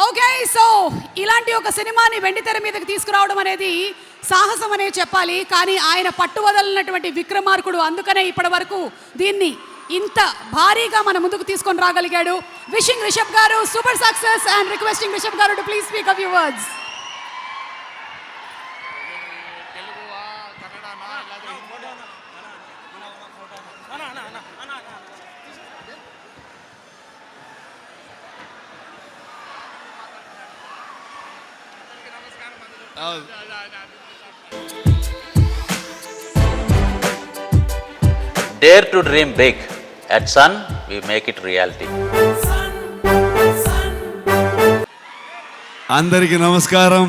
Okay, so ఇలాంటి ఒక సినిమాని వెండితెర మీదకి తీసుకురావడం అనేది సాహసం అనే చెప్పాలి. కానీ ఆయన పట్టువదలనటువంటి విక్రమార్కుడు, అందుకనే ఇప్పటి వరకు దీన్ని ఇంత భారీగా మన ముందుకు తీసుకొని రాగలిగాడు. Wishing Rishab garu super success and requesting Rishab garu to please speak a few words. Dare to dream big. At Sun, we make it reality. అందరికీ నమస్కారం.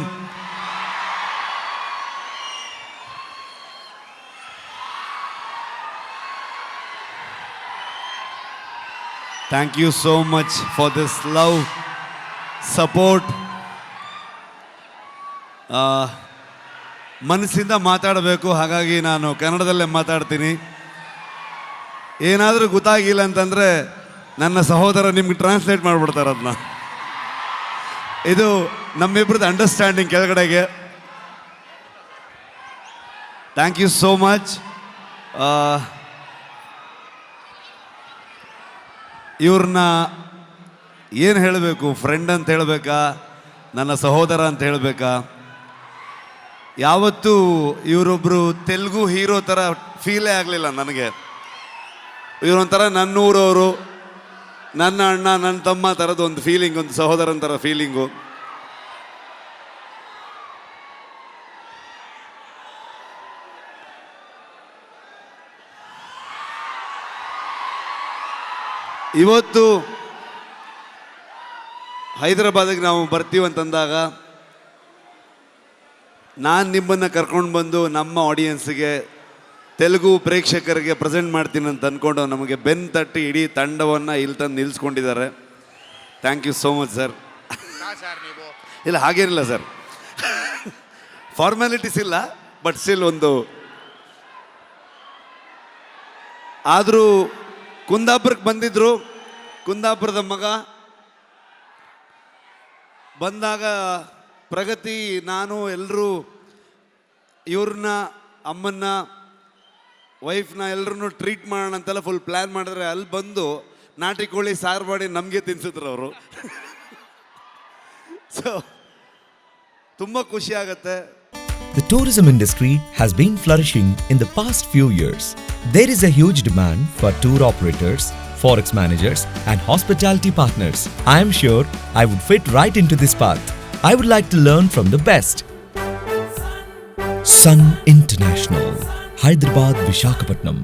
Thank you so much for this love, support. ಮನಸ್ಸಿಂದ ಮಾತಾಡಬೇಕು, ಹಾಗಾಗಿ ನಾನು ಕನ್ನಡದಲ್ಲೇ ಮಾತಾಡ್ತೀನಿ. ಏನಾದರೂ ಗೊತ್ತಾಗಿಲ್ಲ ಅಂತಂದರೆ ನನ್ನ ಸಹೋದರ ನಿಮ್ಗೆ ಟ್ರಾನ್ಸ್ಲೇಟ್ ಮಾಡಿಬಿಡ್ತಾರೆ ಅದನ್ನ. ಇದು ನಮ್ಮಿಬ್ರದ್ದು ಅಂಡರ್ಸ್ಟ್ಯಾಂಡಿಂಗ್ ಕೆಳಗಡೆಗೆ. Thank you so much. ಇವ್ರನ್ನ ಏನು ಹೇಳಬೇಕು, ಫ್ರೆಂಡ್ ಅಂತ ಹೇಳಬೇಕಾ, ನನ್ನ ಸಹೋದರ ಅಂತ ಹೇಳಬೇಕಾ? ಯಾವತ್ತೂ ಇವರೊಬ್ಬರು ತೆಲುಗು ಹೀರೋ ಥರ ಫೀಲೇ ಆಗಲಿಲ್ಲ ನನಗೆ. ಇವರೊಂಥರ ನನ್ನೂರವರು, ನನ್ನ ಅಣ್ಣ, ನನ್ನ ತಮ್ಮ ಥರದ್ದು ಒಂದು ಫೀಲಿಂಗ್, ಒಂದು ಸಹೋದರನ ಥರ ಫೀಲಿಂಗು. ಇವತ್ತು ಹೈದರಾಬಾದಿಗೆ ನಾವು ಬರ್ತೀವಂತಂದಾಗ ನಾನು ನಿಮ್ಮನ್ನು ಕರ್ಕೊಂಡು ಬಂದು ನಮ್ಮ ಆಡಿಯನ್ಸಿಗೆ, ತೆಲುಗು ಪ್ರೇಕ್ಷಕರಿಗೆ ಪ್ರೆಸೆಂಟ್ ಮಾಡ್ತೀನಿ ಅಂತ ಅಂದ್ಕೊಂಡು ನಮಗೆ ಬೆನ್ನು ತಟ್ಟಿ ಇಡೀ ತಂಡವನ್ನು ಇಲ್ಲಿ ತಂದು ನಿಲ್ಲಿಸ್ಕೊಂಡಿದ್ದಾರೆ. Thank you so much sir. ಇಲ್ಲ ಹಾಗೇನಿಲ್ಲ ಸರ್, ಫಾರ್ಮ್ಯಾಲಿಟೀಸ್ ಇಲ್ಲ, ಬಟ್ ಸ್ಟಿಲ್ ಒಂದು. ಆದರೂ ಕುಂದಾಪುರಕ್ಕೆ ಬಂದಿದ್ದರು, ಕುಂದಾಪುರದ ಮಗ ಬಂದಾಗ ಪ್ರಗತಿ, ನಾನು ಎಲ್ಲರೂ ಇವ್ರನ್ನ, ಅಮ್ಮನ್ನ, ವೈಫ್ನ ಎಲ್ಲರನ್ನೂ ಟ್ರೀಟ್ ಮಾಡೋಣ ಅಂತೆಲ್ಲ ಫುಲ್ ಪ್ಲ್ಯಾನ್ ಮಾಡಿದ್ರೆ, ಅಲ್ಲಿ ಬಂದು ನಾಟಿ ಕೋಳಿ ಸಾರು ಮಾಡಿ ನಮಗೆ ತಿನ್ಸಿದ್ರು ಅವರು. ಸೊ ತುಂಬ ಖುಷಿ ಆಗುತ್ತೆ. The tourism industry has been flourishing in the past few years. There is a huge demand for tour operators, forex managers and hospitality partners. I am sure I would fit right into this path. I would like to learn from the best. Sun International, Hyderabad, Visakhapatnam.